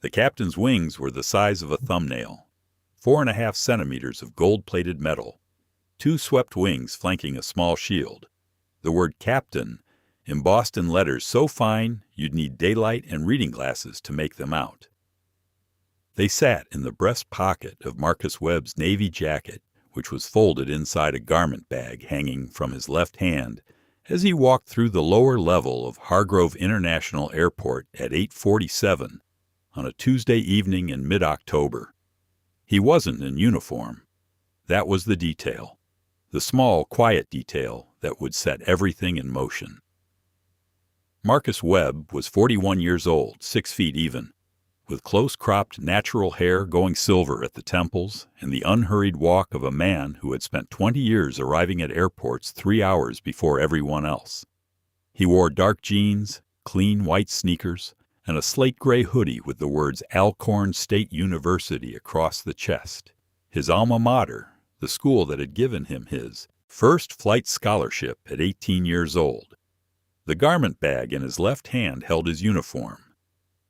The captain's wings were the size of a thumbnail, 4.5 centimeters of gold-plated metal, 2 swept wings flanking a small shield. The word captain, embossed in letters so fine you'd need daylight and reading glasses to make them out. They sat in the breast pocket of Marcus Webb's navy jacket, which was folded inside a garment bag hanging from his left hand, as he walked through the lower level of Hargrove International Airport at 8:47 on a Tuesday evening in mid-October. He wasn't in uniform. That was the detail, the small, quiet detail that would set everything in motion. Marcus Webb was 41 years old, 6 feet even, with close-cropped natural hair going silver at the temples and the unhurried walk of a man who had spent 20 years arriving at airports 3 hours before everyone else. He wore dark jeans, clean white sneakers, and a slate-gray hoodie with the words Alcorn State University across the chest, his alma mater, the school that had given him his first flight scholarship at 18 years old. The garment bag in his left hand held his uniform.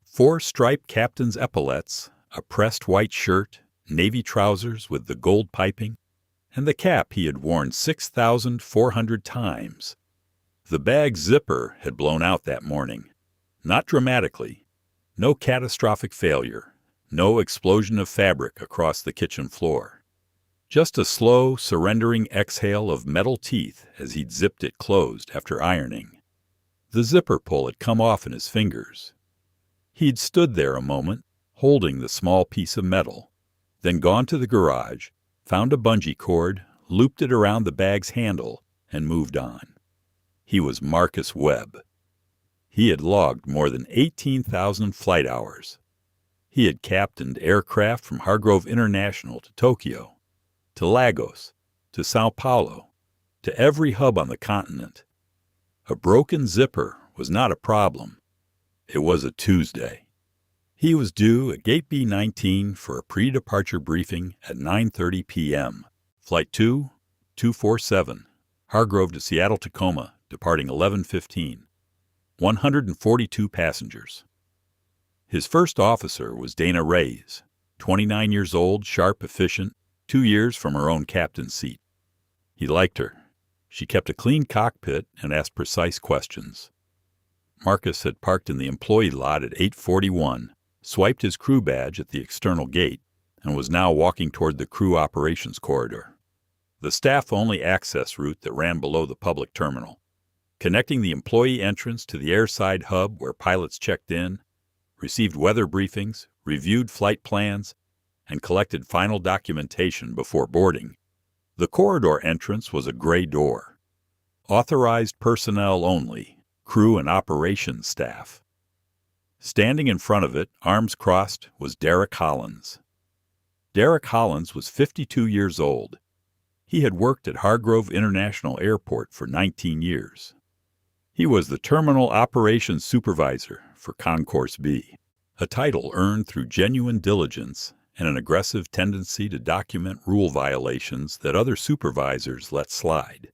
4 striped captain's epaulettes, a pressed white shirt, navy trousers with the gold piping, and the cap he had worn 6,400 times. The bag's zipper had blown out that morning. Not dramatically. No catastrophic failure. No explosion of fabric across the kitchen floor. Just a slow, surrendering exhale of metal teeth as he'd zipped it closed after ironing. The zipper pull had come off in his fingers. He'd stood there a moment, holding the small piece of metal, then gone to the garage, found a bungee cord, looped it around the bag's handle, and moved on. He was Marcus Webb. He had logged more than 18,000 flight hours. He had captained aircraft from Hargrove International to Tokyo, to Lagos, to Sao Paulo, to every hub on the continent. A broken zipper was not a problem. It was a Tuesday. He was due at Gate B-19 for a pre-departure briefing at 9:30 p.m. Flight 247, Hargrove to Seattle-Tacoma, departing 11:15. 142 passengers. His first officer was Dana Reyes, 29 years old, sharp, efficient, 2 years from her own captain's seat. He liked her. She kept a clean cockpit and asked precise questions. Marcus had parked in the employee lot at 8:41, swiped his crew badge at the external gate, and was now walking toward the crew operations corridor, the staff-only access route that ran below the public terminal, connecting the employee entrance to the airside hub where pilots checked in, received weather briefings, reviewed flight plans, and collected final documentation before boarding. The corridor entrance was a gray door. Authorized personnel only, crew and operations staff. Standing in front of it, arms crossed, was Derek Hollins. Derek Hollins was 52 years old. He had worked at Hargrove International Airport for 19 years. He was the terminal operations supervisor for Concourse B, a title earned through genuine diligence and an aggressive tendency to document rule violations that other supervisors let slide.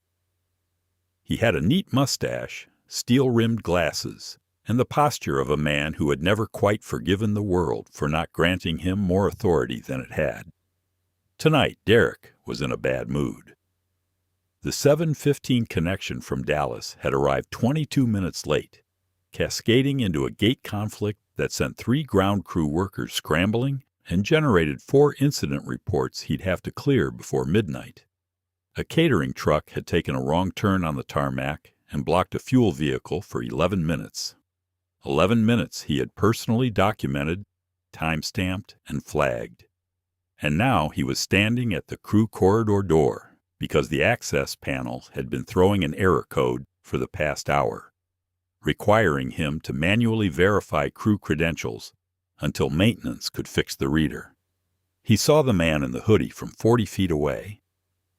He had a neat mustache, steel-rimmed glasses, and the posture of a man who had never quite forgiven the world for not granting him more authority than it had. Tonight, Derek was in a bad mood. The 7:15 connection from Dallas had arrived 22 minutes late, cascading into a gate conflict that sent 3 ground crew workers scrambling and generated 4 incident reports he'd have to clear before midnight. A catering truck had taken a wrong turn on the tarmac and blocked a fuel vehicle for 11 minutes. 11 minutes he had personally documented, time-stamped, and flagged. And now he was standing at the crew corridor door because the access panel had been throwing an error code for the past hour, requiring him to manually verify crew credentials until maintenance could fix the reader. He saw the man in the hoodie from 40 feet away.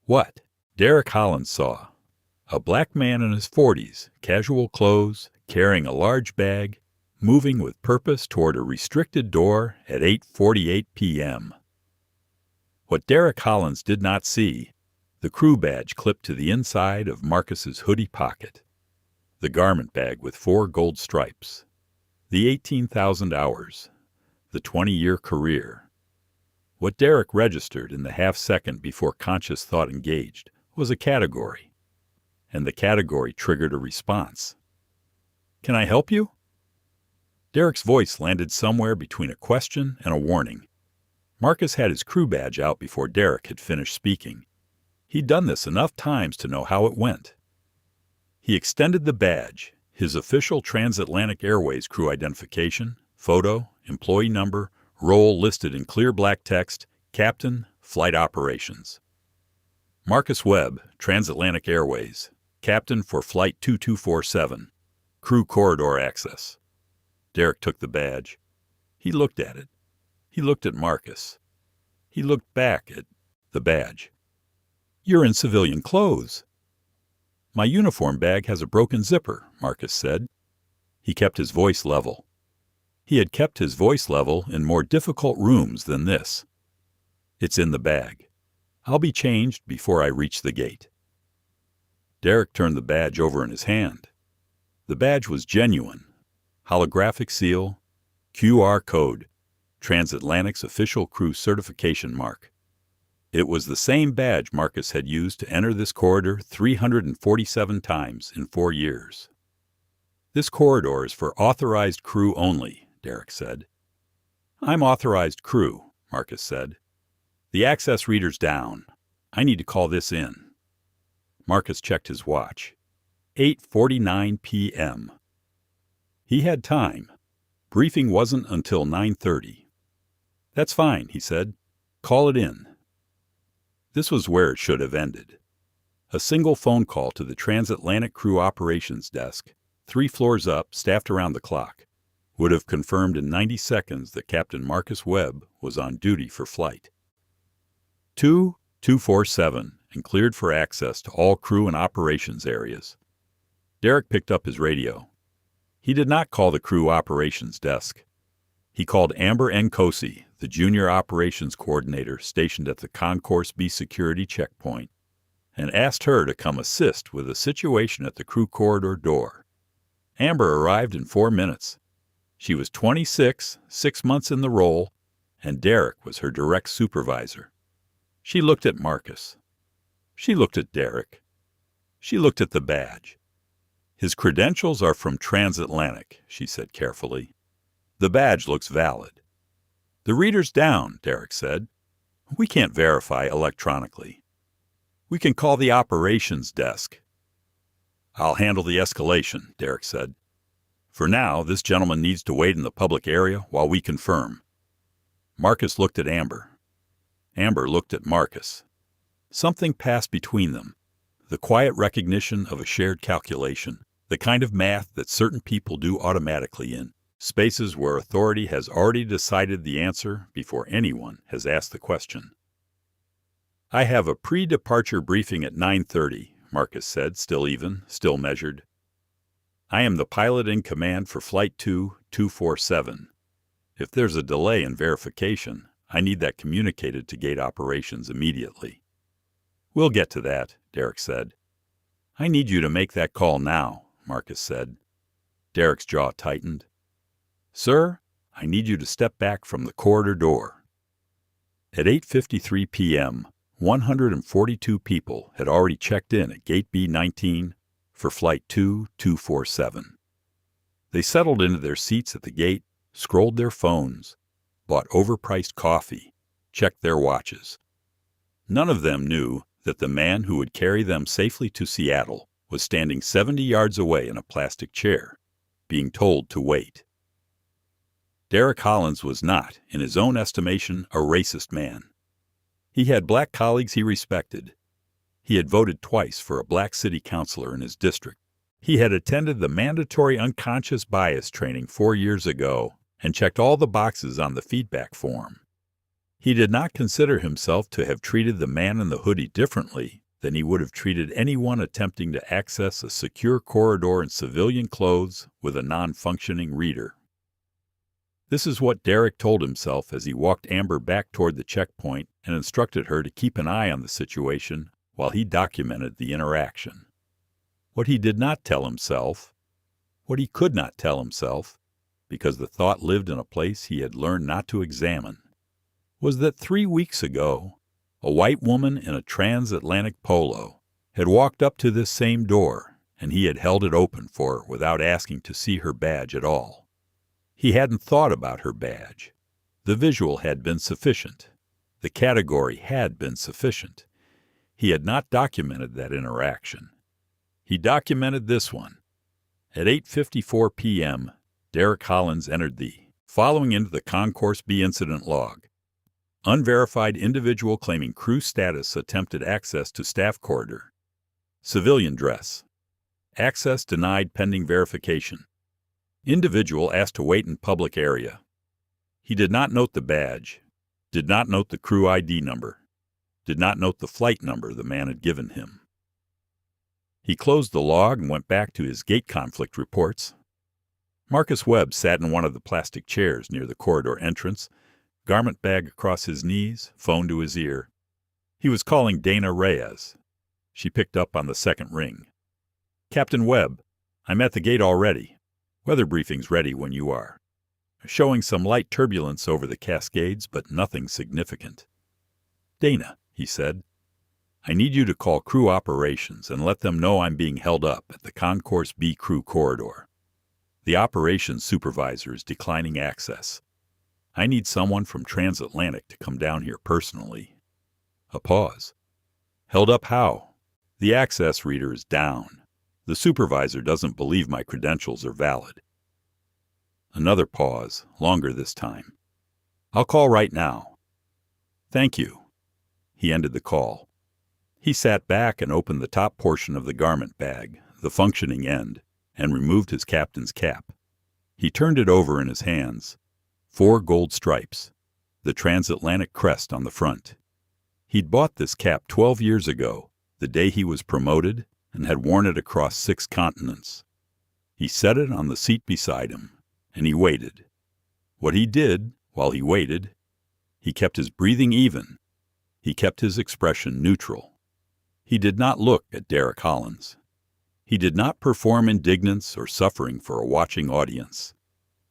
What? Derek Hollins saw. A black man in his 40s, casual clothes, carrying a large bag, moving with purpose toward a restricted door at 8:48 p.m. What Derek Hollins did not see, the crew badge clipped to the inside of Marcus's hoodie pocket, the garment bag with 4 gold stripes, the 18,000 hours, the 20-year career. What Derek registered in the half-second before conscious thought engaged was a category, and the category triggered a response. "Can I help you?" Derek's voice landed somewhere between a question and a warning. Marcus had his crew badge out before Derek had finished speaking. He'd done this enough times to know how it went. He extended the badge, his official Transatlantic Airways crew identification, photo, employee number, role listed in clear black text, Captain, Flight Operations. Marcus Webb, Transatlantic Airways, Captain for Flight 2247, Crew Corridor Access. Derek took the badge. He looked at it. He looked at Marcus. He looked back at the badge. "You're in civilian clothes." "My uniform bag has a broken zipper," Marcus said. He kept his voice level. He had kept his voice level in more difficult rooms than this. "It's in the bag. I'll be changed before I reach the gate." Derek turned the badge over in his hand. The badge was genuine. Holographic seal, QR code, Transatlantic's official crew certification mark. It was the same badge Marcus had used to enter this corridor 347 times in 4 years. "This corridor is for authorized crew only," Derek said. "I'm authorized crew," Marcus said. "The access reader's down. I need to call this in." Marcus checked his watch. 8:49 p.m. He had time. Briefing wasn't until 9:30. "That's fine," he said. "Call it in." This was where it should have ended. A single phone call to the Transatlantic Crew Operations Desk, 3 floors up, staffed around the clock, would have confirmed in 90 seconds that Captain Marcus Webb was on duty for flight 2247 and cleared for access to all crew and operations areas. Derek picked up his radio. He did not call the crew operations desk. He called Amber Nkosi, the junior operations coordinator stationed at the Concourse B security checkpoint, and asked her to come assist with a situation at the crew corridor door. Amber arrived in 4 minutes. She was 26, 6 months in the role, and Derek was her direct supervisor. She looked at Marcus. She looked at Derek. She looked at the badge. "His credentials are from Transatlantic," she said carefully. "The badge looks valid." "The reader's down," Derek said. "We can't verify electronically." "We can call the operations desk." "I'll handle the escalation," Derek said. "For now, this gentleman needs to wait in the public area while we confirm." Marcus looked at Amber. Amber looked at Marcus. Something passed between them. The quiet recognition of a shared calculation, the kind of math that certain people do automatically in spaces where authority has already decided the answer before anyone has asked the question. "I have a pre-departure briefing at 9:30, Marcus said, still even, still measured. "I am the pilot in command for Flight 2247. If there's a delay in verification, I need that communicated to gate operations immediately." "We'll get to that," Derek said. "I need you to make that call now," Marcus said. Derek's jaw tightened. "Sir, I need you to step back from the corridor door." At 8:53 p.m., 142 people had already checked in at Gate B-19 for Flight 2247. They settled into their seats at the gate, scrolled their phones, bought overpriced coffee, checked their watches. None of them knew that the man who would carry them safely to Seattle was standing 70 yards away in a plastic chair, being told to wait. Derek Hollins was not, in his own estimation, a racist man. He had black colleagues he respected. He had voted twice for a black city councilor in his district. He had attended the mandatory unconscious bias training 4 years ago and checked all the boxes on the feedback form. He did not consider himself to have treated the man in the hoodie differently than he would have treated anyone attempting to access a secure corridor in civilian clothes with a non-functioning reader. This is what Derek told himself as he walked Amber back toward the checkpoint and instructed her to keep an eye on the situation while he documented the interaction. What he did not tell himself, what he could not tell himself, because the thought lived in a place he had learned not to examine, was that 3 weeks ago, a white woman in a transatlantic polo had walked up to this same door, and he had held it open for her without asking to see her badge at all. He hadn't thought about her badge. The visual had been sufficient. The category had been sufficient. He had not documented that interaction. He documented this one. At 8:54 p.m., Derek Hollins entered the following into the Concourse B incident log. Unverified individual claiming crew status attempted access to staff corridor. Civilian dress. Access denied pending verification. Individual asked to wait in public area. He did not note the badge, did not note the crew ID number, did not note the flight number the man had given him. He closed the log and went back to his gate conflict reports. Marcus Webb sat in one of the plastic chairs near the corridor entrance, garment bag across his knees, phone to his ear. He was calling Dana Reyes. She picked up on the second ring. Captain Webb, I'm at the gate already. Weather briefing's ready when you are. Showing some light turbulence over the Cascades, but nothing significant. Dana, he said, I need you to call crew operations and let them know I'm being held up at the Concourse B crew corridor. The operations supervisor is declining access. I need someone from Transatlantic to come down here personally. A pause. Held up how? The access reader is down. The supervisor doesn't believe my credentials are valid. Another pause, longer this time. I'll call right now. Thank you. He ended the call. He sat back and opened the top portion of the garment bag, the functioning end, and removed his captain's cap. He turned it over in his hands. 4 gold stripes, the transatlantic crest on the front. He'd bought this cap 12 years ago, the day he was promoted, and had worn it across 6 continents. He set it on the seat beside him, and he waited. What he did while he waited, he kept his breathing even. He kept his expression neutral. He did not look at Derek Hollins. He did not perform indignance or suffering for a watching audience.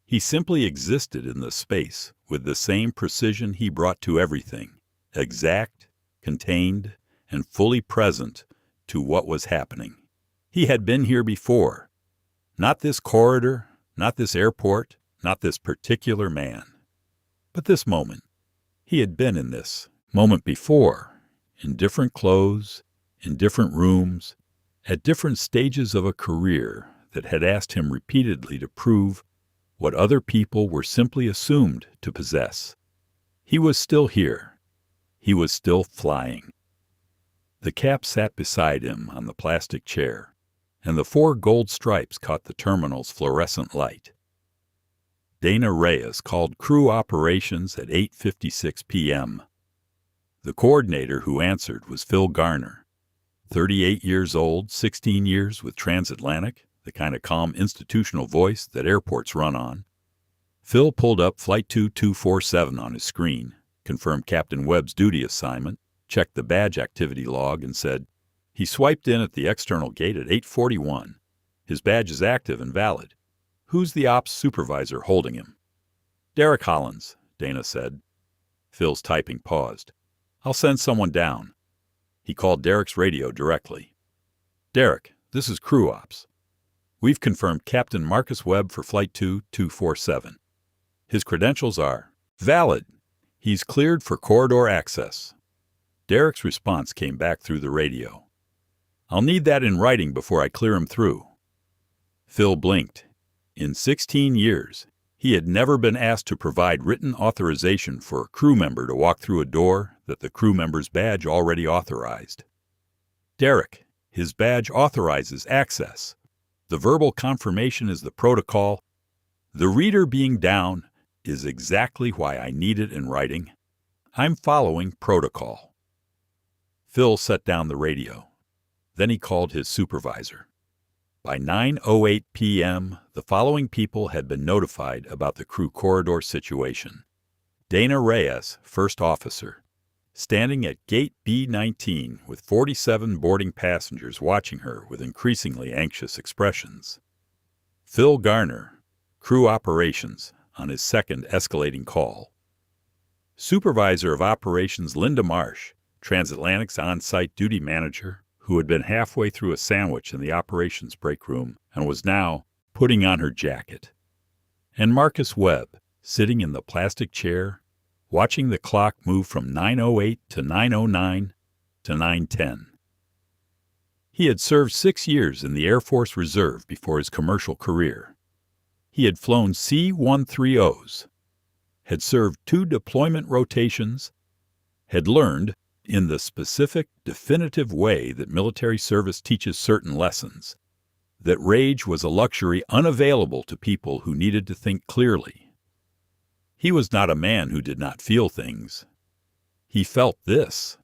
He simply existed in the space with the same precision he brought to everything, exact, contained, and fully present to what was happening. He had been here before. Not this corridor, not this airport, not this particular man. But this moment. He had been in this moment before, in different clothes, in different rooms, at different stages of a career that had asked him repeatedly to prove what other people were simply assumed to possess. He was still here. He was still flying. The cap sat beside him on the plastic chair, and the 4 gold stripes caught the terminal's fluorescent light. Dana Reyes called crew operations at 8:56 p.m. The coordinator who answered was Phil Garner, 38 years old, 16 years with Transatlantic, the kind of calm institutional voice that airports run on. Phil pulled up Flight 2247 on his screen, confirmed Captain Webb's duty assignment, checked the badge activity log, and said, he swiped in at the external gate at 8:41. His badge is active and valid. Who's the ops supervisor holding him? Derek Hollins, Dana said. Phil's typing paused. I'll send someone down. He called Derek's radio directly. Derek, this is crew ops. We've confirmed Captain Marcus Webb for Flight 2247. His credentials are valid. He's cleared for corridor access. Derek's response came back through the radio. I'll need that in writing before I clear him through. Phil blinked. In 16 years, he had never been asked to provide written authorization for a crew member to walk through a door that the crew member's badge already authorized. Derek, his badge authorizes access. The verbal confirmation is the protocol. The reader being down is exactly why I need it in writing. I'm following protocol. Phil set down the radio. Then he called his supervisor. By 9:08 p.m., the following people had been notified about the crew corridor situation. Dana Reyes, first officer, standing at gate B19 with 47 boarding passengers watching her with increasingly anxious expressions. Phil Garner, Crew Operations, on his second escalating call. Supervisor of Operations Linda Marsh, Transatlantic's on-site duty manager, who had been halfway through a sandwich in the operations break room and was now putting on her jacket. And Marcus Webb, sitting in the plastic chair, watching the clock move from 9:08 to 9:09 to 9:10. He had served 6 years in the Air Force Reserve before his commercial career. He had flown C-130s, had served 2 deployment rotations, had learned, in the specific, definitive way that military service teaches certain lessons, that rage was a luxury unavailable to people who needed to think clearly. He was not a man who did not feel things. He felt this.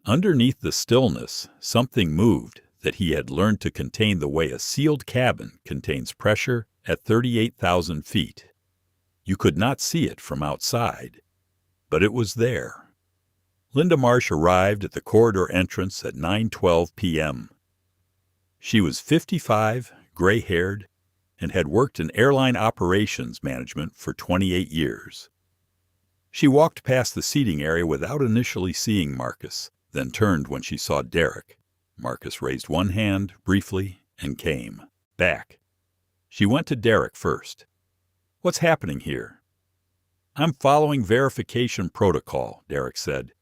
Underneath the stillness, something moved that he had learned to contain the way a sealed cabin contains pressure at 38,000 feet. You could not see it from outside, but it was there. Linda Marsh arrived at the corridor entrance at 9:12 p.m. She was 55, gray-haired, and had worked in airline operations management for 28 years. She walked past the seating area without initially seeing Marcus, then turned when she saw Derek. Marcus raised one hand, briefly, and came back. She went to Derek first. "What's happening here?" "I'm following verification protocol," Derek said.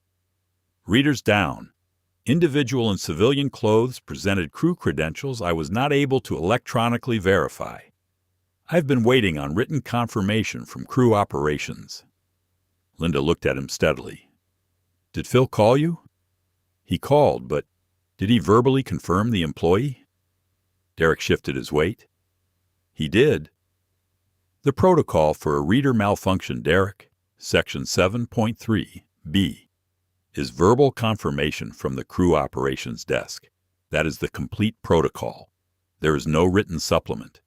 "Readers down. Individual in civilian clothes presented crew credentials I was not able to electronically verify. I've been waiting on written confirmation from crew operations." Linda looked at him steadily. "Did Phil call you?" "He called, but did he verbally confirm the employee?" Derek shifted his weight. "He did." "The protocol for a reader malfunction, Derek, Section 7.3b, is verbal confirmation from the crew operations desk. That is the complete protocol. There is no written supplement."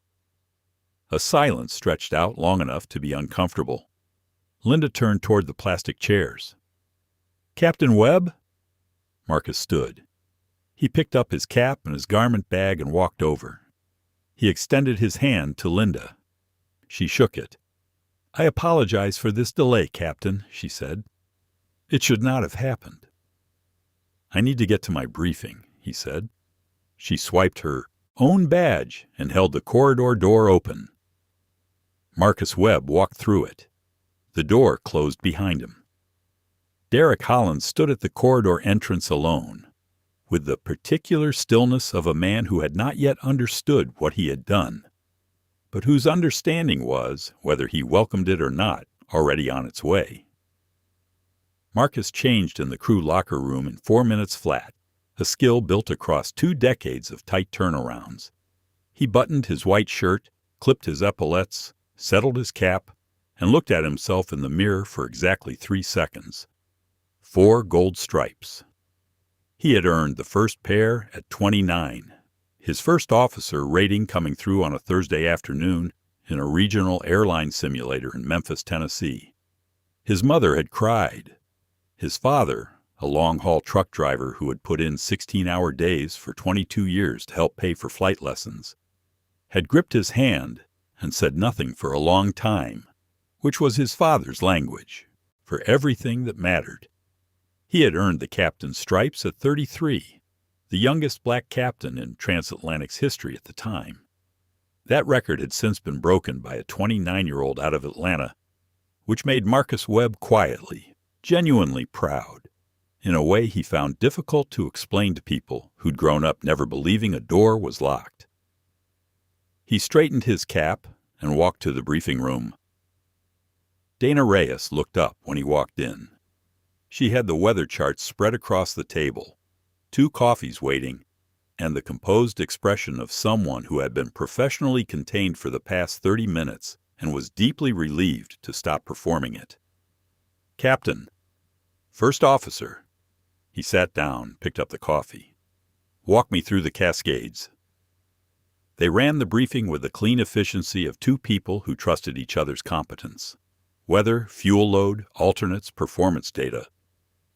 A silence stretched out long enough to be uncomfortable. Linda turned toward the plastic chairs. "Captain Webb?" Marcus stood. He picked up his cap and his garment bag and walked over. He extended his hand to Linda. She shook it. "I apologize for this delay, Captain," she said. "It should not have happened." "I need to get to my briefing," he said. She swiped her own badge and held the corridor door open. Marcus Webb walked through it. The door closed behind him. Derek Holland stood at the corridor entrance alone, with the particular stillness of a man who had not yet understood what he had done, but whose understanding was, whether he welcomed it or not, already on its way. Marcus changed in the crew locker room in 4 minutes flat, a skill built across 2 decades of tight turnarounds. He buttoned his white shirt, clipped his epaulettes, settled his cap, and looked at himself in the mirror for exactly 3 seconds. 4 gold stripes. He had earned the first pair at 29, his first officer rating coming through on a Thursday afternoon in a regional airline simulator in Memphis, Tennessee. His mother had cried. His father, a long-haul truck driver who had put in 16-hour days for 22 years to help pay for flight lessons, had gripped his hand and said nothing for a long time, which was his father's language, for everything that mattered. He had earned the captain's stripes at 33, the youngest black captain in Transatlantic's history at the time. That record had since been broken by a 29-year-old out of Atlanta, which made Marcus Webb quietly, genuinely proud, in a way he found difficult to explain to people who'd grown up never believing a door was locked. He straightened his cap and walked to the briefing room. Dana Reyes looked up when he walked in. She had the weather charts spread across the table, 2 coffees waiting, and the composed expression of someone who had been professionally contained for the past 30 minutes and was deeply relieved to stop performing it. "Captain." "First officer." He sat down, picked up the coffee. "Walk me through the Cascades." They ran the briefing with the clean efficiency of 2 people who trusted each other's competence. Weather, fuel load, alternates, performance data.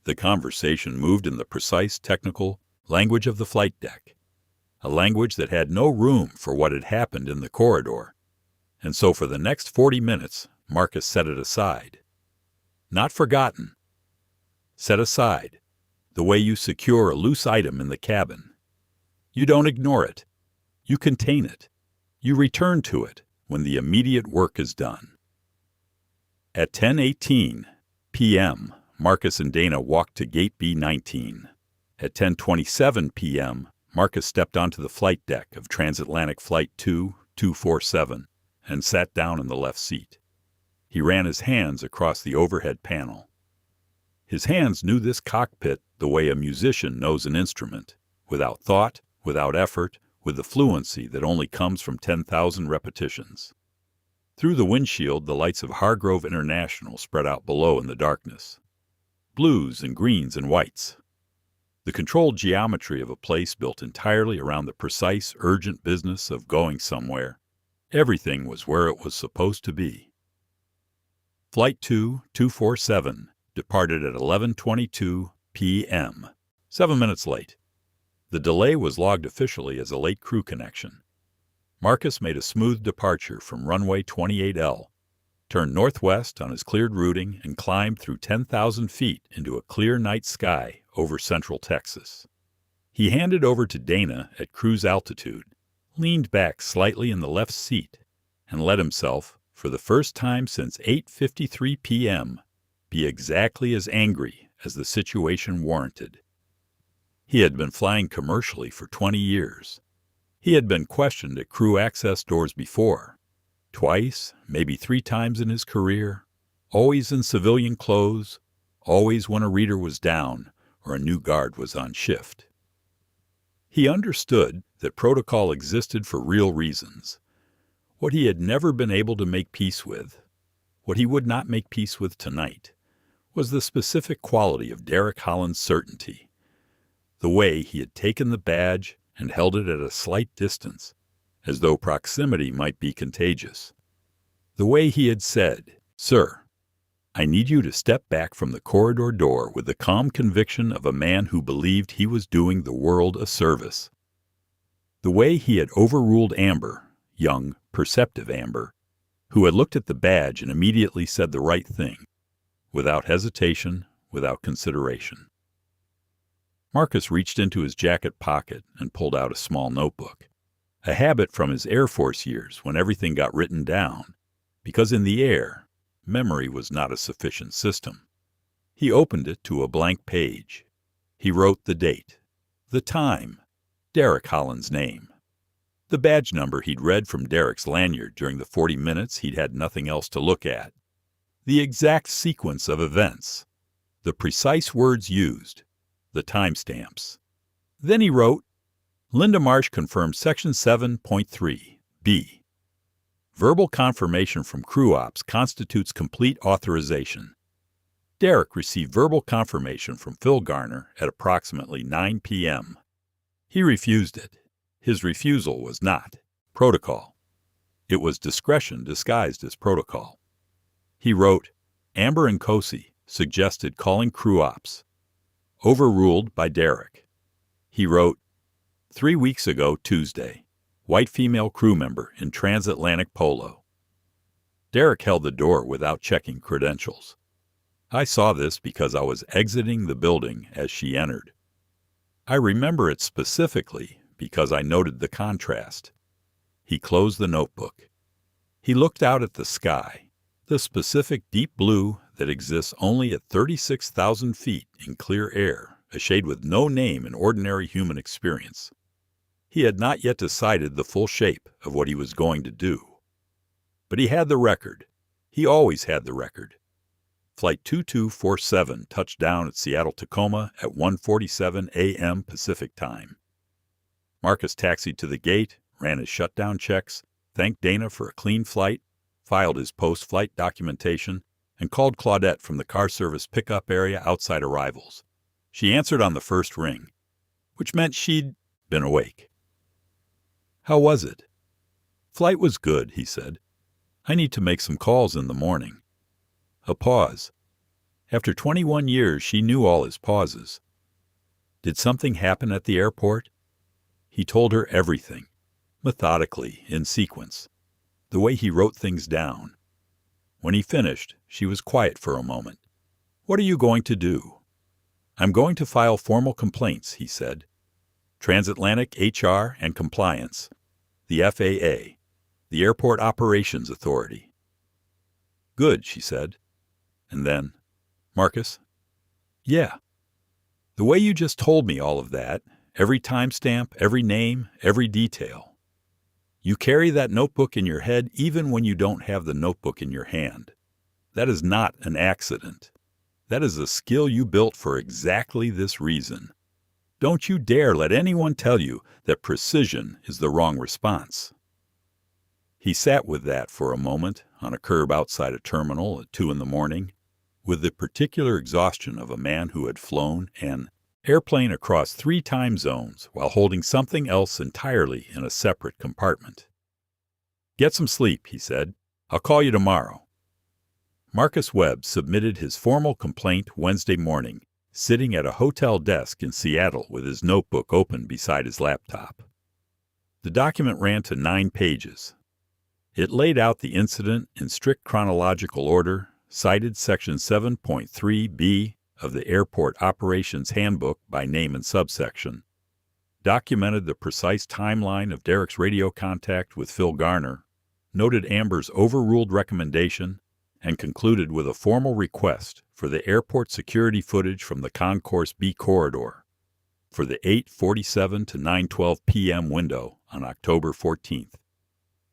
The conversation moved in the precise, technical language of the flight deck, a language that had no room for what had happened in the corridor. And so for the next 40 minutes, Marcus set it aside. Not forgotten. Set aside, the way you secure a loose item in the cabin. You don't ignore it. You contain it. You return to it when the immediate work is done. At 10:18 p.m., Marcus and Dana walked to Gate B-19. At 10:27 p.m., Marcus stepped onto the flight deck of Transatlantic Flight 247 and sat down in the left seat. He ran his hands across the overhead panel. His hands knew this cockpit the way a musician knows an instrument, without thought, without effort, with the fluency that only comes from 10,000 repetitions. Through the windshield, the lights of Hargrove International spread out below in the darkness. Blues and greens and whites. The controlled geometry of a place built entirely around the precise, urgent business of going somewhere. Everything was where it was supposed to be. Flight 247 departed at 11:22 p.m., 7 minutes late. The delay was logged officially as a late crew connection. Marcus made a smooth departure from runway 28L, turned northwest on his cleared routing, and climbed through 10,000 feet into a clear night sky over central Texas. He handed over to Dana at cruise altitude, leaned back slightly in the left seat, and let himself, for the first time since 8:53 p.m., be exactly as angry as the situation warranted. He had been flying commercially for 20 years. He had been questioned at crew access doors before, twice, maybe 3 times in his career, always in civilian clothes, always when a reader was down or a new guard was on shift. He understood that protocol existed for real reasons. What he had never been able to make peace with, what he would not make peace with tonight, was the specific quality of Derek Holland's certainty. The way he had taken the badge and held it at a slight distance, as though proximity might be contagious. The way he had said, "Sir, I need you to step back from the corridor door," with the calm conviction of a man who believed he was doing the world a service. The way he had overruled Amber, young, perceptive Amber, who had looked at the badge and immediately said the right thing, without hesitation, without consideration. Marcus reached into his jacket pocket and pulled out a small notebook, a habit from his Air Force years when everything got written down, because in the air, memory was not a sufficient system. He opened it to a blank page. He wrote the date, the time, Derek Holland's name, the badge number he'd read from Derek's lanyard during the 40 minutes he'd had nothing else to look at, the exact sequence of events, the precise words used, the timestamps. Then he wrote, Linda Marsh confirmed Section 7.3, B. Verbal confirmation from crew ops constitutes complete authorization. Derek received verbal confirmation from Phil Garner at approximately 9 p.m. He refused it. His refusal was not protocol. It was discretion disguised as protocol. He wrote, Amber and Cosi suggested calling crew ops. Overruled by Derek. He wrote, 3 weeks ago Tuesday, white female crew member in transatlantic polo. Derek held the door without checking credentials. I saw this because I was exiting the building as she entered. I remember it specifically because I noted the contrast. He closed the notebook. He looked out at the sky, the specific deep blue that exists only at 36,000 feet in clear air, a shade with no name in ordinary human experience. He had not yet decided the full shape of what he was going to do. But he had the record. He always had the record. Flight 2247 touched down at Seattle-Tacoma at 1:47 a.m. Pacific Time. Marcus taxied to the gate, ran his shutdown checks, thanked Dana for a clean flight, filed his post-flight documentation, and called Claudette from the car service pickup area outside arrivals. She answered on the first ring, which meant she'd been awake. How was it? Flight was good, he said. I need to make some calls in the morning. A pause. After 21 years, she knew all his pauses. Did something happen at the airport? He told her everything, methodically, in sequence. the way he wrote things down. When he finished, she was quiet for a moment. "What are you going to do?" "I'm going to file formal complaints," he said. "Transatlantic HR and Compliance, the FAA, the Airport Operations Authority." "Good," she said. And then, "Marcus?" "Yeah." "The way you just told me all of that, every timestamp, every name, every detail. You carry that notebook in your head even when you don't have the notebook in your hand. That is not an accident. That is a skill you built for exactly this reason. Don't you dare let anyone tell you that precision is the wrong response." He sat with that for a moment on a curb outside a terminal at 2 a.m, with the particular exhaustion of a man who had flown an airplane across 3 time zones while holding something else entirely in a separate compartment. "Get some sleep," he said. "I'll call you tomorrow." Marcus Webb submitted his formal complaint Wednesday morning, sitting at a hotel desk in Seattle with his notebook open beside his laptop. The document ran to 9 pages. It laid out the incident in strict chronological order, cited Section 7.3b of the Airport Operations Handbook by name and subsection, documented the precise timeline of Derek's radio contact with Phil Garner, noted Amber's overruled recommendation, and concluded with a formal request for the airport security footage from the Concourse B corridor for the 8:47 to 9:12 p.m. window on October 14th.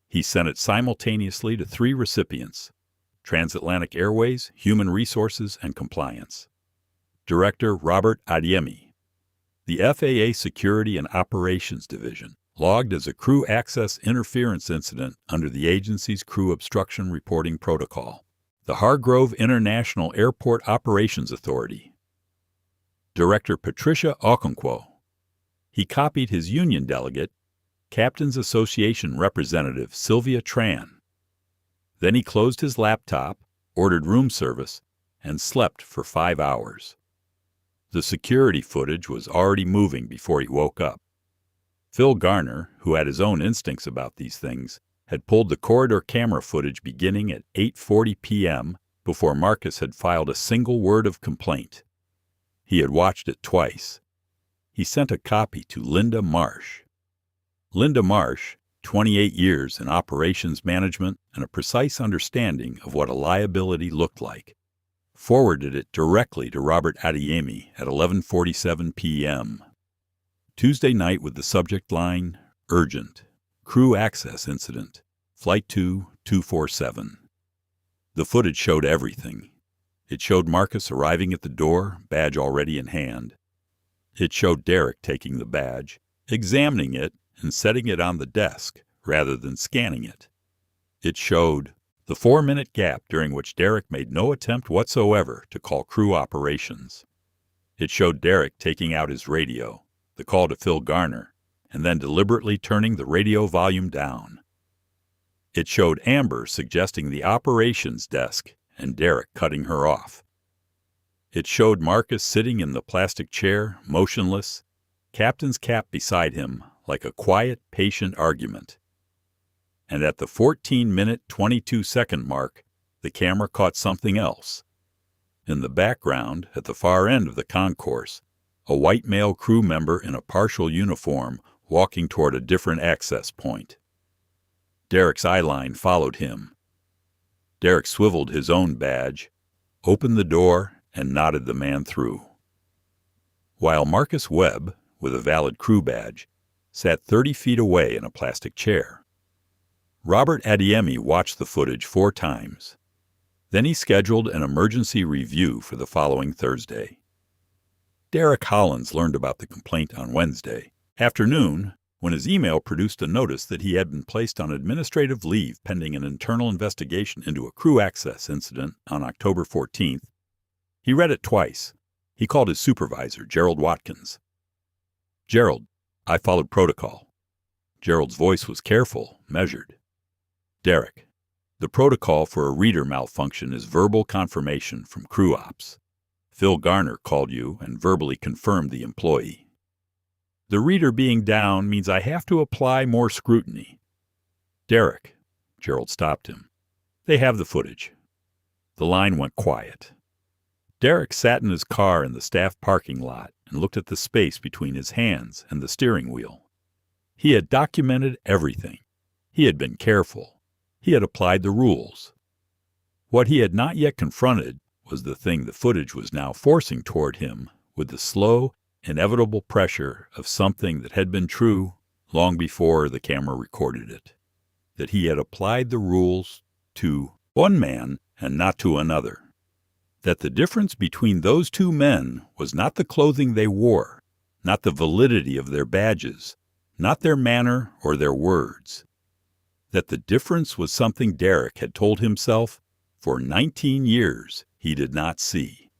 He sent it simultaneously to 3 recipients: Transatlantic Airways, Human Resources, and Compliance. Director Robert Adeyemi. The FAA Security and Operations Division logged as a crew access interference incident under the agency's Crew Obstruction Reporting Protocol. The Hargrove International Airport Operations Authority. Director Patricia Okonkwo. He copied his union delegate, Captains Association representative Sylvia Tran. Then he closed his laptop, ordered room service, and slept for 5 hours. The security footage was already moving before he woke up. Phil Garner, who had his own instincts about these things, had pulled the corridor camera footage beginning at 8:40 p.m. before Marcus had filed a single word of complaint. He had watched it twice. He sent a copy to Linda Marsh. Linda Marsh, 28 years in operations management and a precise understanding of what a liability looked like, forwarded it directly to Robert Adeyemi at 11:47 p.m. Tuesday night with the subject line, "Urgent. Crew access incident. Flight 247. The footage showed everything. It showed Marcus arriving at the door, badge already in hand. It showed Derek taking the badge, examining it, and setting it on the desk rather than scanning it. It showed the 4-minute gap during which Derek made no attempt whatsoever to call crew operations. It showed Derek taking out his radio, the call to Phil Garner, and then deliberately turning the radio volume down. It showed Amber suggesting the operations desk and Derek cutting her off. It showed Marcus sitting in the plastic chair, motionless, captain's cap beside him, like a quiet, patient argument. And at the 14-minute, 22-second mark, the camera caught something else. In the background, at the far end of the concourse, a white male crew member in a partial uniform walking toward a different access point. Derek's eyeline followed him. Derek swiveled his own badge, opened the door, and nodded the man through. While Marcus Webb, with a valid crew badge, sat 30 feet away in a plastic chair. Robert Adeyemi watched the footage 4 times. Then he scheduled an emergency review for the following Thursday. Derek Hollins learned about the complaint on Wednesday afternoon when his email produced a notice that he had been placed on administrative leave pending an internal investigation into a crew access incident on October 14th. He read it twice. He called his supervisor, Gerald Watkins. "Gerald, I followed protocol." Gerald's voice was careful, measured. "Derek, the protocol for a reader malfunction is verbal confirmation from crew ops. Phil Garner called you and verbally confirmed the employee. The reader being down means I have to apply more scrutiny. Derek," Gerald stopped him. "They have the footage." The line went quiet. Derek sat in his car in the staff parking lot and looked at the space between his hands and the steering wheel. He had documented everything. He had been careful. He had applied the rules. What he had not yet confronted was the thing the footage was now forcing toward him with the slow, inevitable pressure of something that had been true long before the camera recorded it, that he had applied the rules to one man and not to another, that the difference between those two men was not the clothing they wore, not the validity of their badges, not their manner or their words, that the difference was something Derek had told himself for 19 years he did not see.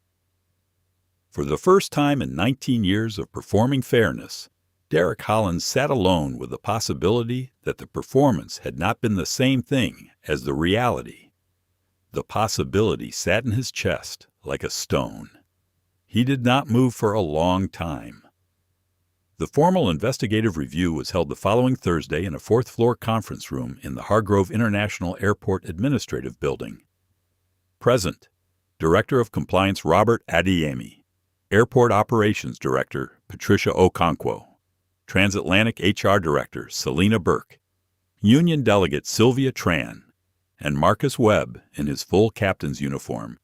For the first time in 19 years of performing fairness, Derek Hollins sat alone with the possibility that the performance had not been the same thing as the reality. The possibility sat in his chest like a stone. He did not move for a long time. The formal investigative review was held the following Thursday in a fourth-floor conference room in the Hargrove International Airport Administrative Building. Present, Director of Compliance Robert Adeyemi, Airport Operations Director Patricia Okonkwo, Transatlantic HR Director Selena Burke, Union Delegate Sylvia Tran, and Marcus Webb in his full captain's uniform,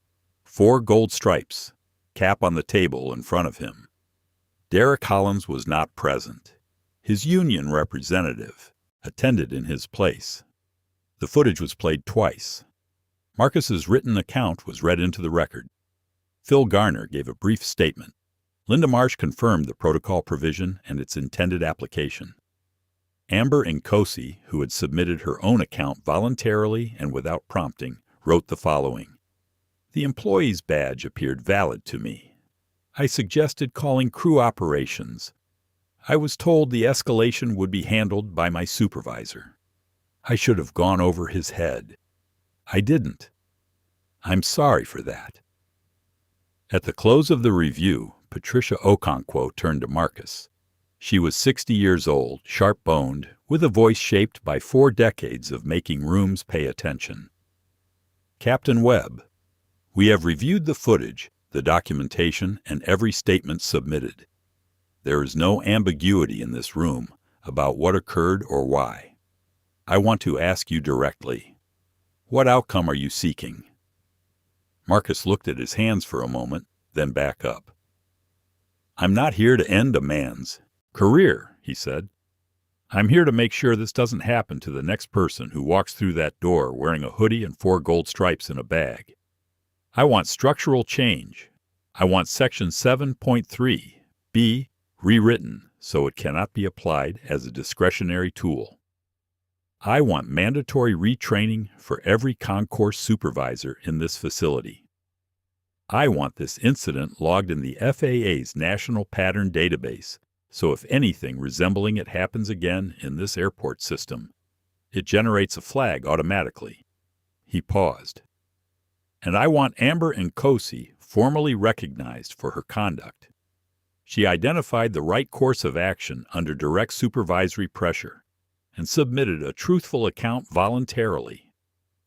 4 gold stripes, cap on the table in front of him. Derek Hollins was not present. His union representative attended in his place. The footage was played twice. Marcus's written account was read into the record. Phil Garner gave a brief statement. Linda Marsh confirmed the protocol provision and its intended application. Amber Nkosi, who had submitted her own account voluntarily and without prompting, wrote the following. The employee's badge appeared valid to me. I suggested calling crew operations. I was told the escalation would be handled by my supervisor. I should have gone over his head. I didn't. I'm sorry for that. At the close of the review, Patricia Okonkwo turned to Marcus. She was 60 years old, sharp-boned, with a voice shaped by 4 decades of making rooms pay attention. Captain Webb, we have reviewed the footage, the documentation, and every statement submitted. There is no ambiguity in this room about what occurred or why. I want to ask you directly, what outcome are you seeking? Marcus looked at his hands for a moment, then back up. I'm not here to end a man's career, he said. I'm here to make sure this doesn't happen to the next person who walks through that door wearing a hoodie and 4 gold stripes in a bag. I want structural change. I want Section 7.3b rewritten so it cannot be applied as a discretionary tool. I want mandatory retraining for every concourse supervisor in this facility. I want this incident logged in the FAA's National Pattern Database, so if anything resembling it happens again in this airport system, it generates a flag automatically. He paused. And I want Amber Nkosi formally recognized for her conduct. She identified the right course of action under direct supervisory pressure and submitted a truthful account voluntarily.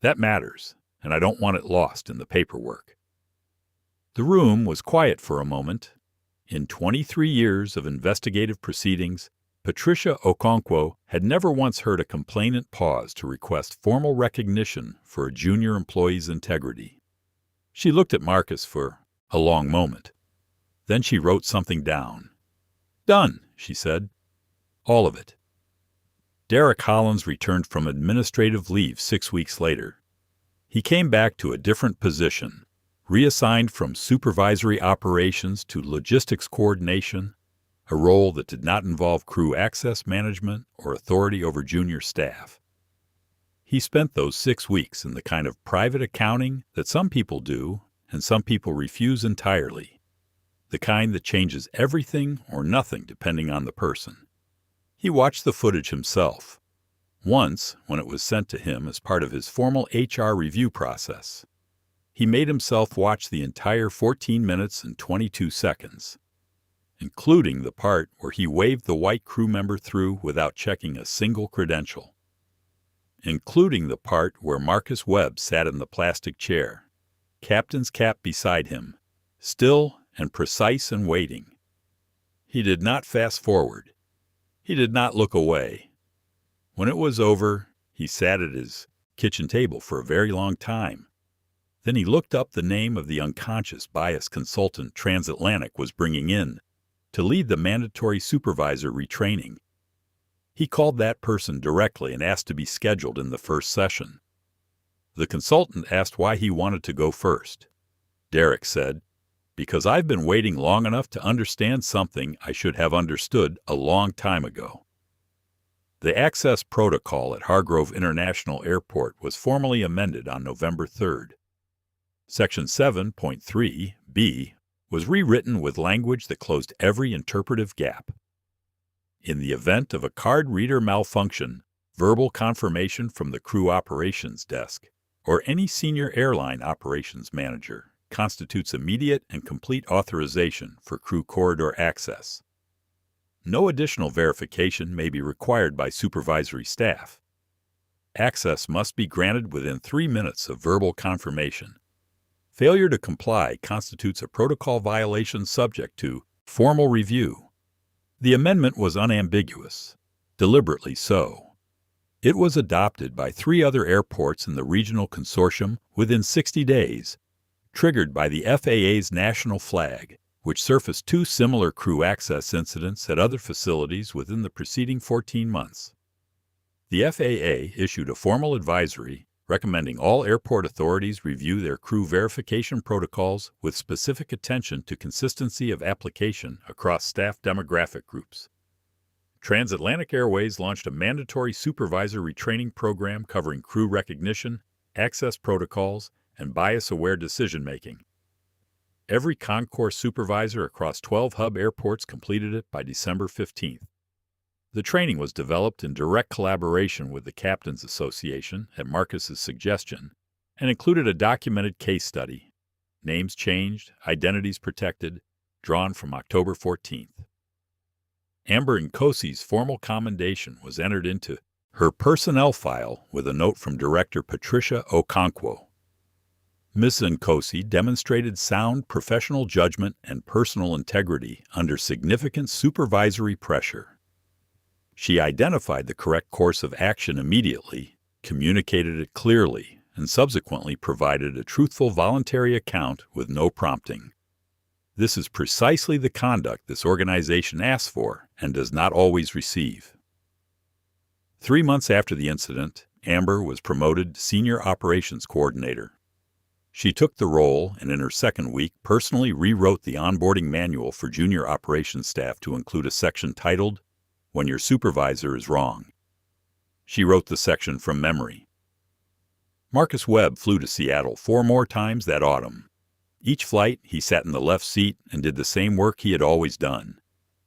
That matters, and I don't want it lost in the paperwork. The room was quiet for a moment. In 23 years of investigative proceedings, Patricia Okonkwo had never once heard a complainant pause to request formal recognition for a junior employee's integrity. She looked at Marcus for a long moment. Then she wrote something down. Done, she said. All of it. Derek Hollins returned from administrative leave 6 weeks later. He came back to a different position, reassigned from supervisory operations to logistics coordination, a role that did not involve crew access management or authority over junior staff. He spent those 6 weeks in the kind of private accounting that some people do and some people refuse entirely, the kind that changes everything or nothing depending on the person. He watched the footage himself, once when it was sent to him as part of his formal HR review process. He made himself watch the entire 14 minutes and 22 seconds, including the part where he waved the white crew member through without checking a single credential. including the part where Marcus Webb sat in the plastic chair, captain's cap beside him, still and precise and waiting. He did not fast forward. He did not look away. When it was over, he sat at his kitchen table for a very long time. Then he looked up the name of the unconscious bias consultant Transatlantic was bringing in to lead the mandatory supervisor retraining. He called that person directly and asked to be scheduled in the first session. The consultant asked why he wanted to go first. Derek said, "Because I've been waiting long enough to understand something I should have understood a long time ago." The access protocol at Hargrove International Airport was formally amended on November 3rd. Section 7.3b was rewritten with language that closed every interpretive gap. In the event of a card reader malfunction, verbal confirmation from the crew operations desk or any senior airline operations manager constitutes immediate and complete authorization for crew corridor access. No additional verification may be required by supervisory staff. Access must be granted within 3 minutes of verbal confirmation. Failure to comply constitutes a protocol violation subject to formal review. The amendment was unambiguous, deliberately so. It was adopted by 3 other airports in the regional consortium within 60 days, triggered by the FAA's national flag, which surfaced 2 similar crew access incidents at other facilities within the preceding 14 months. The FAA issued a formal advisory recommending all airport authorities review their crew verification protocols with specific attention to consistency of application across staff demographic groups. Transatlantic Airways launched a mandatory supervisor retraining program covering crew recognition, access protocols, and bias-aware decision-making. Every concourse supervisor across 12 hub airports completed it by December 15th. The training was developed in direct collaboration with the Captains Association at Marcus's suggestion and included a documented case study, names changed, identities protected, drawn from October 14th. Amber Nkosi's formal commendation was entered into her personnel file with a note from Director Patricia Okonkwo. Ms. Nkosi demonstrated sound professional judgment and personal integrity under significant supervisory pressure. She identified the correct course of action immediately, communicated it clearly, and subsequently provided a truthful voluntary account with no prompting. This is precisely the conduct this organization asks for and does not always receive. 3 months after the incident, Amber was promoted to Senior Operations Coordinator. She took the role and in her second week personally rewrote the onboarding manual for junior operations staff to include a section titled, "When Your Supervisor is Wrong." She wrote the section from memory. Marcus Webb flew to Seattle 4 more times that autumn. Each flight, he sat in the left seat and did the same work he had always done,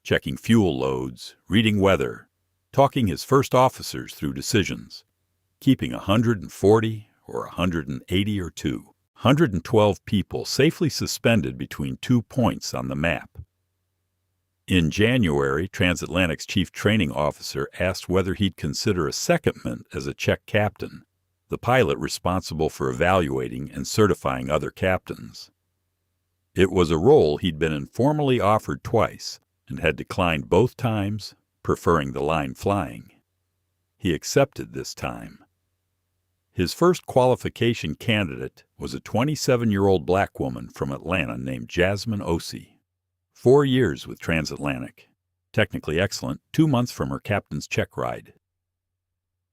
checking fuel loads, reading weather, talking his first officers through decisions, keeping 140 or 180 or 212 people safely suspended between 2 points on the map. In January, Transatlantic's chief training officer asked whether he'd consider a secondment as a check captain, the pilot responsible for evaluating and certifying other captains. It was a role he'd been informally offered twice and had declined both times, preferring the line flying. He accepted this time. His first qualification candidate was a 27-year-old black woman from Atlanta named Jasmine Osei. 4 years with Transatlantic, technically excellent, 2 months from her captain's check ride.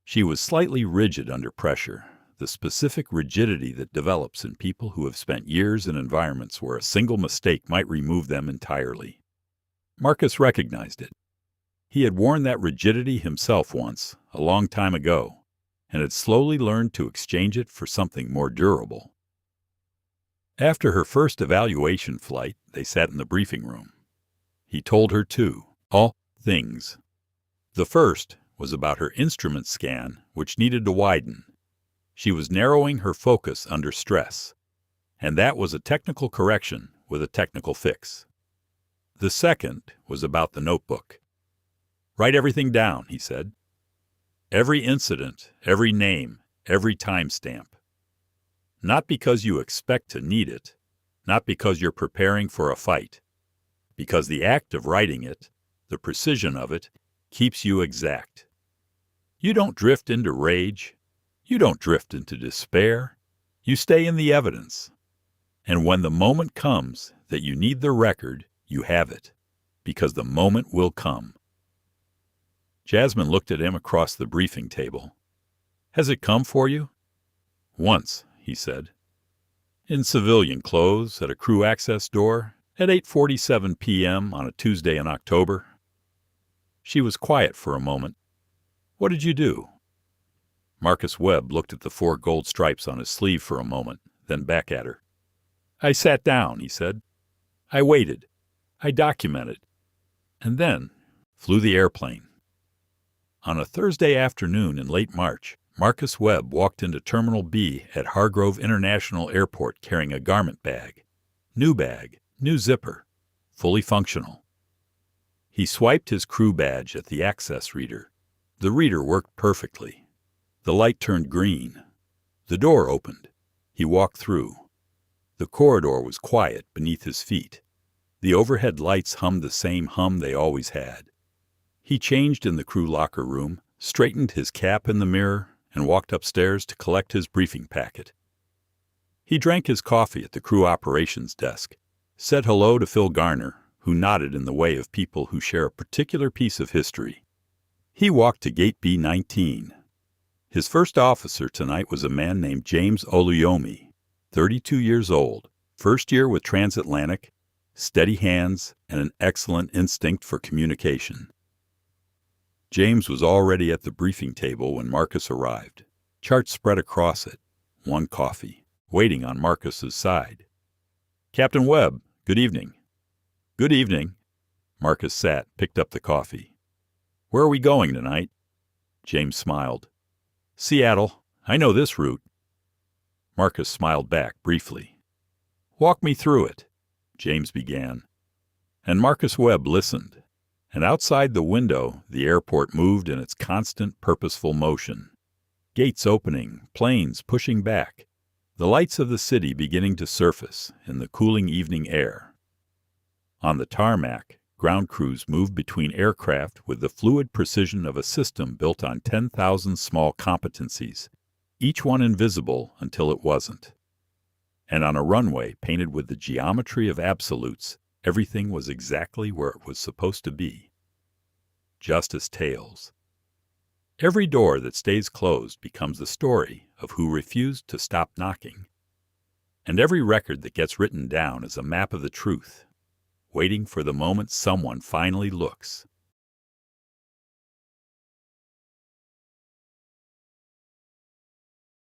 She was slightly rigid under pressure, the specific rigidity that develops in people who have spent years in environments where a single mistake might remove them entirely. Marcus recognized it. He had worn that rigidity himself once, a long time ago, and had slowly learned to exchange it for something more durable. After her first evaluation flight, they sat in the briefing room. He told her all things. The first was about her instrument scan, which needed to widen. She was narrowing her focus under stress, and that was a technical correction with a technical fix. The second was about the notebook. "Write everything down," he said. Every incident, every name, every timestamp. Not because you expect to need it, not because you're preparing for a fight, because the act of writing it, the precision of it, keeps you exact. You don't drift into rage. You don't drift into despair. You stay in the evidence. And when the moment comes that you need the record, you have it, because the moment will come. Jasmine looked at him across the briefing table. Has it come for you? Once, he said. In civilian clothes, at a crew access door, at 8:47 p.m. on a Tuesday in October. She was quiet for a moment. What did you do? Marcus Webb looked at the 4 gold stripes on his sleeve for a moment, then back at her. I sat down, he said. I waited. I documented. And then flew the airplane. On a Thursday afternoon in late March, Marcus Webb walked into Terminal B at Hargrove International Airport carrying a garment bag. Bag, new zipper, fully functional. He swiped his crew badge at the access reader. The reader worked perfectly. The light turned green. The door opened. He walked through. The corridor was quiet beneath his feet. The overhead lights hummed the same hum they always had. He changed in the crew locker room, straightened his cap in the mirror, and walked upstairs to collect his briefing packet. He drank his coffee at the crew operations desk, said hello to Phil Garner, who nodded in the way of people who share a particular piece of history. He walked to Gate B-19. His first officer tonight was a man named James Oluyomi, 32 years old, first year with Transatlantic, steady hands, and an excellent instinct for communication. James was already at the briefing table when Marcus arrived, charts spread across it, 1 coffee, waiting on Marcus's side. Captain Webb, good evening. Good evening. Marcus sat, picked up the coffee. Where are we going tonight? James smiled. Seattle. I know this route. Marcus smiled back briefly. Walk me through it, James began. And Marcus Webb listened. And outside the window, the airport moved in its constant, purposeful motion. Gates opening, planes pushing back, the lights of the city beginning to surface in the cooling evening air. On the tarmac, ground crews moved between aircraft with the fluid precision of a system built on 10,000 small competencies, each one invisible until it wasn't. And on a runway painted with the geometry of absolutes, everything was exactly where it was supposed to be. Justice tales. Every door that stays closed becomes the story of who refused to stop knocking. And every record that gets written down is a map of the truth, waiting for the moment someone finally looks.